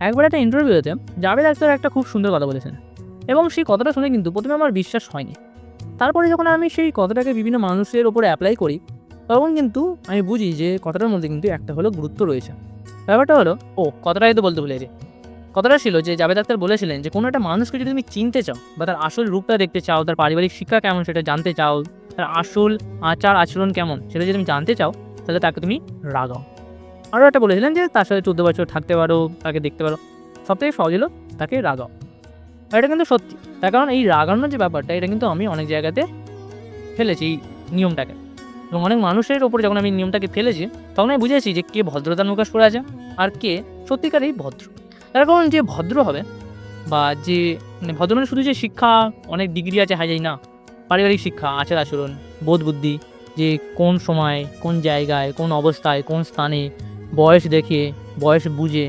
একবার একটা ইন্টারভিউতে জাভেদ আখতার একটা খুব সুন্দর কথা বলেছেন, এবং সেই কথাটা শুনে কিন্তু প্রথমে আমার বিশ্বাস হয়নি। তারপরে যখন আমি সেই কথাটাকে বিভিন্ন মানুষের ওপরে অ্যাপ্লাই করি, তখন কিন্তু আমি বুঝি যে কথাটার মধ্যে কিন্তু একটা হলো গুরুত্ব রয়েছে। ব্যাপারটা হলো, কথাটাই তো বলতে ভুলে গেছি। কথাটা ছিল যে জাভেদ আখতার বলেছিলেন যে কোনো একটা মানুষকে যদি তুমি চিনতে চাও বা তার আসল রূপটা দেখতে চাও, তার পারিবারিক শিক্ষা কেমন সেটা জানতে চাও, তার আসল আচার আচরণ কেমন সেটা যদি তুমি জানতে চাও, তাহলে তাকে তুমি রাগাও। আরও একটা বলেছিলেন যে তার সাথে 14 বছর থাকতে পারো, তাকে দেখতে পারো, সবথেকে সহজ হলো তাকে রাগাও। আর এটা কিন্তু সত্যি। তার কারণ এই রাগানোর যে ব্যাপারটা, এটা কিন্তু আমি অনেক জায়গাতে ফেলেছি এই নিয়মটাকে, এবং অনেক মানুষের ওপরে যখন আমি নিয়মটাকে ফেলেছি, তখন আমি বুঝেছি যে কে ভদ্রতার মুখোশ পরে আছে আর কে সত্যিকারই ভদ্র। তার কারণ যে ভদ্র হবে বা যে ভদ্র মানে শুধু যে শিক্ষা, অনেক ডিগ্রি আছে হাই না, পারিবারিক শিক্ষা, আচার আচরণ, বোধ বুদ্ধি, যে কোন সময় কোন জায়গায় কোন অবস্থায় কোন স্থানে বয়স দেখে বয়স বুঝে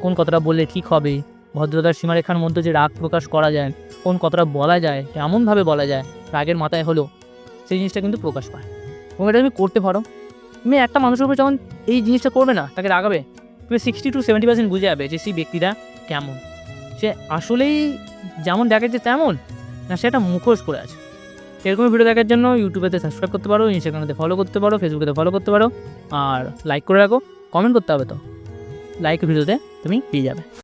কোন কথাটা বললে ঠিক হবে, ভদ্রতার সীমারেখার মধ্যে যে রাগ প্রকাশ করা যায়, কোন কথাটা বলা যায়, কেমনভাবে বলা যায় রাগের মাথায় হলো, সেই জিনিসটা কিন্তু প্রকাশ পায়। এবং এটা তুমি করতে পারো। তুমি একটা মানুষের উপর যখন এই জিনিসটা করবে না, তাকে রাগাবে, তুমি 60-70% বুঝে যাবে যে সেই ব্যক্তিটা কেমন, সে আসলেই যেমন দেখাচ্ছে তেমন, না সেটা মুখোশ করে আছে। এরকম ভিডিও দেখার জন্য ইউটিউবেতে সাবস্ক্রাইব করতে পারো, ইনস্টাগ্রামেতে ফলো করতে পারো, ফেসবুকেতে ফলো করতে পারো, আর লাইক করে রাখো। কমেন্ট করতে হবে তো, লাইক ভিডিওতে তুমি পেয়ে যাবে।